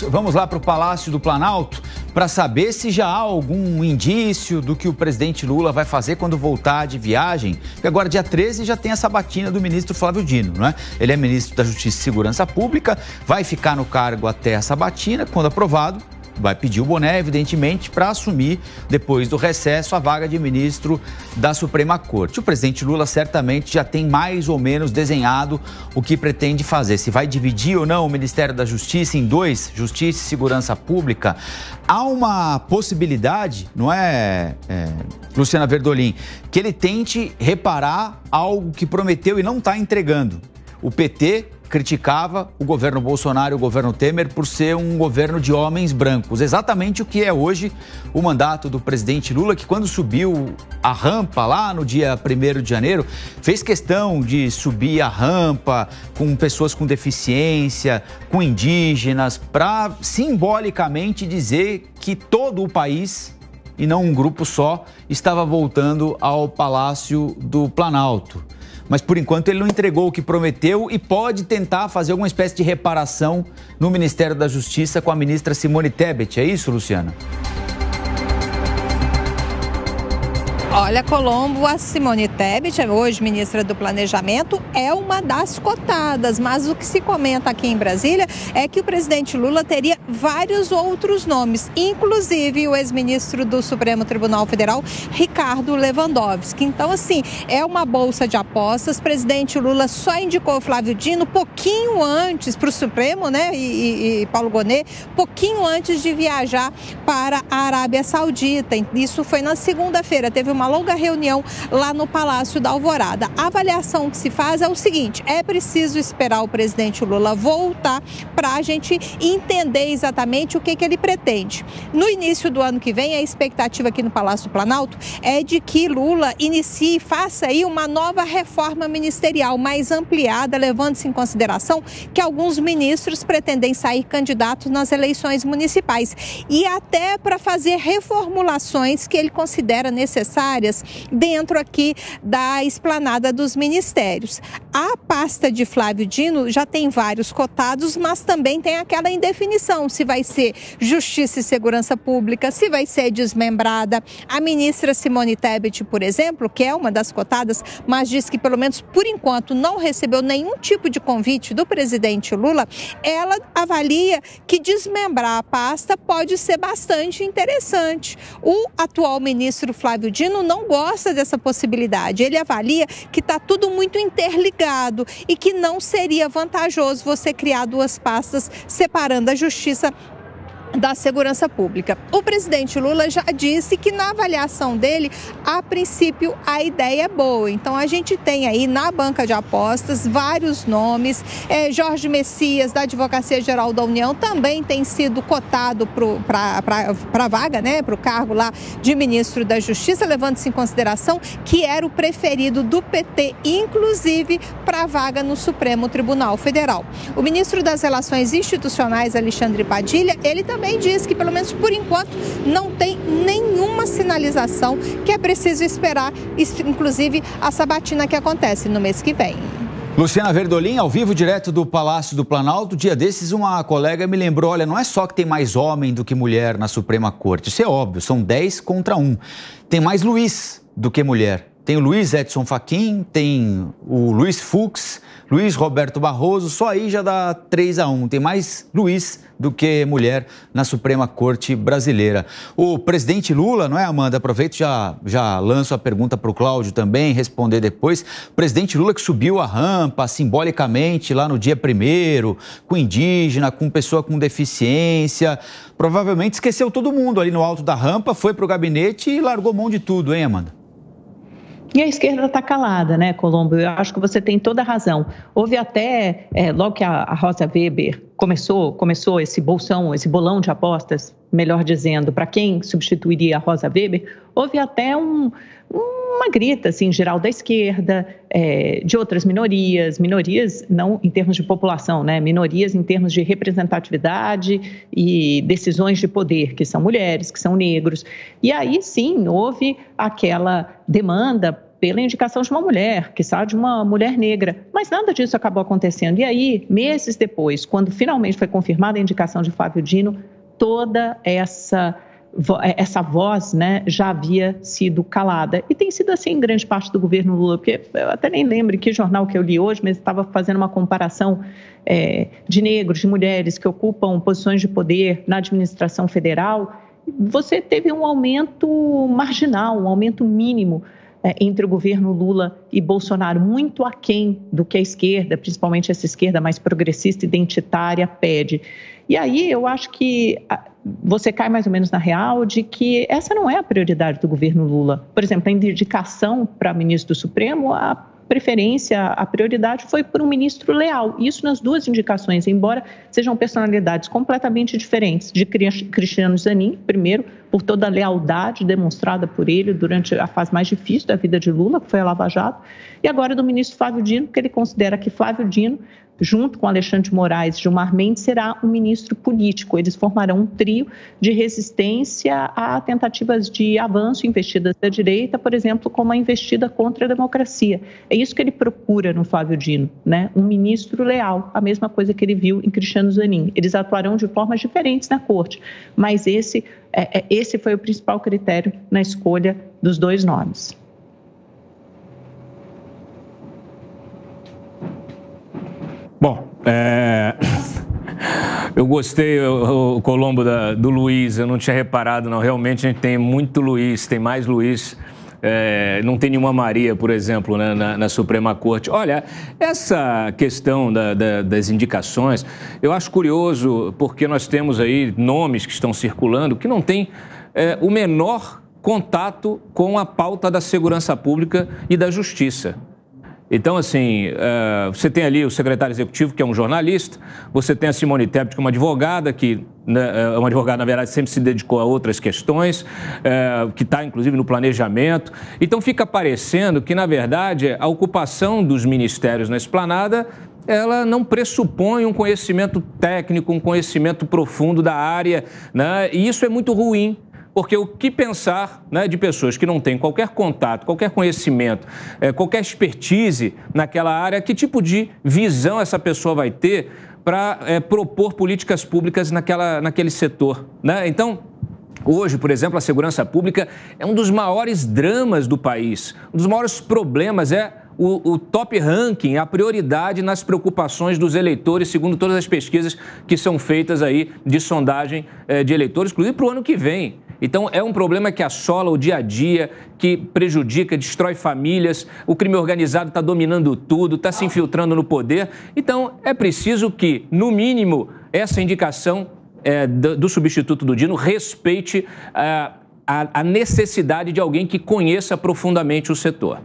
Vamos lá para o Palácio do Planalto para saber se já há algum indício do que o presidente Lula vai fazer quando voltar de viagem. Porque agora, dia 13, já tem a sabatina do ministro Flávio Dino, não é? Ele é ministro da Justiça e Segurança Pública, vai ficar no cargo até a sabatina, quando aprovado. Vai pedir o boné, evidentemente, para assumir, depois do recesso, a vaga de ministro da Suprema Corte. O presidente Lula certamente já tem mais ou menos desenhado o que pretende fazer. Se vai dividir ou não o Ministério da Justiça em dois, Justiça e Segurança Pública. Há uma possibilidade, não é, Luciana Verdolim, que ele tente reparar algo que prometeu e não está entregando. O PT criticava o governo Bolsonaro e o governo Temer por ser um governo de homens brancos. Exatamente o que é hoje o mandato do presidente Lula, que quando subiu a rampa lá no dia 1º de janeiro, fez questão de subir a rampa com pessoas com deficiência, com indígenas, para simbolicamente dizer que todo o país, e não um grupo só, estava voltando ao Palácio do Planalto. Mas, por enquanto, ele não entregou o que prometeu e pode tentar fazer alguma espécie de reparação no Ministério da Justiça com a ministra Simone Tebet. É isso, Luciana? Olha, Colombo, a Simone Tebet, hoje ministra do Planejamento, é uma das cotadas, mas o que se comenta aqui em Brasília é que o presidente Lula teria vários outros nomes, inclusive o ex-ministro do Supremo Tribunal Federal, Ricardo Lewandowski. Então, assim, é uma bolsa de apostas. O presidente Lula só indicou o Flávio Dino pouquinho antes para o Supremo, né, e Paulo Gonet, pouquinho antes de viajar para a Arábia Saudita. Isso foi na segunda-feira, teve uma longa reunião lá no Palácio da Alvorada. A avaliação que se faz é o seguinte: é preciso esperar o presidente Lula voltar para a gente entender exatamente o que ele pretende. No início do ano que vem, a expectativa aqui no Palácio do Planalto é de que Lula inicie e faça aí uma nova reforma ministerial mais ampliada, levando-se em consideração que alguns ministros pretendem sair candidatos nas eleições municipais e até para fazer reformulações que ele considera necessárias dentro aqui da esplanada dos ministérios. A pasta de Flávio Dino já tem vários cotados, mas também tem aquela indefinição, se vai ser Justiça e Segurança Pública, se vai ser desmembrada. A ministra Simone Tebet, por exemplo, que é uma das cotadas, mas diz que pelo menos por enquanto não recebeu nenhum tipo de convite do presidente Lula, ela avalia que desmembrar a pasta pode ser bastante interessante. O atual ministro Flávio Dino não gosta dessa possibilidade. Ele avalia que está tudo muito interligado e que não seria vantajoso você criar duas pastas separando a Justiça da Segurança Pública. O presidente Lula já disse que na avaliação dele, a princípio, a ideia é boa. Então, a gente tem aí na banca de apostas vários nomes. Jorge Messias, da Advocacia Geral da União, também tem sido cotado para a vaga, né, para o cargo lá de ministro da Justiça, levando-se em consideração que era o preferido do PT, inclusive para a vaga no Supremo Tribunal Federal. O ministro das Relações Institucionais, Alexandre Padilha, ele também diz que, pelo menos por enquanto, não tem nenhuma sinalização, que é preciso esperar, inclusive, a sabatina que acontece no mês que vem. Luciana Verdolim, ao vivo, direto do Palácio do Planalto. Dia desses, uma colega me lembrou, olha, não é só que tem mais homem do que mulher na Suprema Corte, isso é óbvio, são 10 contra 1. Tem mais Luiz do que mulher. Tem o Luiz Edson Fachin, tem o Luiz Fux, Luiz Roberto Barroso, só aí já dá 3-1. Tem mais Luiz do que mulher na Suprema Corte Brasileira. O presidente Lula, não é, Amanda? Aproveito e já lanço a pergunta para o Cláudio também, responder depois. O presidente Lula que subiu a rampa simbolicamente lá no dia 1º, com indígena, com pessoa com deficiência, provavelmente esqueceu todo mundo ali no alto da rampa, foi para o gabinete e largou mão de tudo, hein, Amanda? E a esquerda está calada, né, Colombo? Eu acho que você tem toda a razão. Houve até, logo que a Rosa Weber começou esse bolão de apostas, melhor dizendo, para quem substituiria a Rosa Weber, houve até uma grita, assim, geral da esquerda, de outras minorias não em termos de população, né? Minorias em termos de representatividade e decisões de poder, que são mulheres, que são negros. E aí, sim, houve aquela demanda pela indicação de uma mulher, quiçá de uma mulher negra. Mas nada disso acabou acontecendo. E aí, meses depois, quando finalmente foi confirmada a indicação de Flávio Dino, toda essa voz, né, já havia sido calada. E tem sido assim em grande parte do governo Lula, porque eu até nem lembro em que jornal que eu li hoje, mas estava fazendo uma comparação de negros, de mulheres que ocupam posições de poder na administração federal. Você teve um aumento marginal, um aumento mínimo entre o governo Lula e Bolsonaro, muito aquém do que a esquerda, principalmente essa esquerda mais progressista, identitária, pede. E aí eu acho que você cai mais ou menos na real de que essa não é a prioridade do governo Lula. Por exemplo, a indicação para ministro do Supremo, a preferência, a prioridade foi por um ministro leal. Isso nas duas indicações, embora sejam personalidades completamente diferentes. De Cristiano Zanin, primeiro, por toda a lealdade demonstrada por ele durante a fase mais difícil da vida de Lula, que foi a Lava Jato, e agora do ministro Flávio Dino, que ele considera que Flávio Dino, junto com Alexandre de Moraes e Gilmar Mendes, será um ministro político. Eles formarão um trio de resistência a tentativas de avanço investidas da direita, por exemplo, como a investida contra a democracia. É isso que ele procura no Flávio Dino, né? Um ministro leal, a mesma coisa que ele viu em Cristiano Zanin. Eles atuarão de formas diferentes na corte, mas esse foi o principal critério na escolha dos dois nomes. Bom, eu gostei, o Colombo, do Luiz, eu não tinha reparado, não. Realmente a gente tem muito Luiz, tem mais Luiz, não tem nenhuma Maria, por exemplo, né, na Suprema Corte. Olha, essa questão das indicações, eu acho curioso, porque nós temos aí nomes que estão circulando que não têm o menor contato com a pauta da segurança pública e da justiça. Então, assim, você tem ali o secretário executivo, que é um jornalista, você tem a Simone Tebet, que é uma advogada, que é uma advogada, na verdade, sempre se dedicou a outras questões, que está, inclusive, no planejamento. Então, fica parecendo que, na verdade, a ocupação dos ministérios na esplanada, ela não pressupõe um conhecimento técnico, um conhecimento profundo da área, né? E isso é muito ruim. Porque o que pensar, né, de pessoas que não têm qualquer contato, qualquer conhecimento, qualquer expertise naquela área, que tipo de visão essa pessoa vai ter para propor políticas públicas naquele setor, né? Então, hoje, por exemplo, a segurança pública é um dos maiores dramas do país. Um dos maiores problemas é o top ranking, a prioridade nas preocupações dos eleitores, segundo todas as pesquisas que são feitas aí de sondagem de eleitores, inclusive para o ano que vem. Então, é um problema que assola o dia a dia, que prejudica, destrói famílias, o crime organizado está dominando tudo, está se infiltrando no poder. Então, é preciso que, no mínimo, essa indicação do substituto do Dino respeite a necessidade de alguém que conheça profundamente o setor.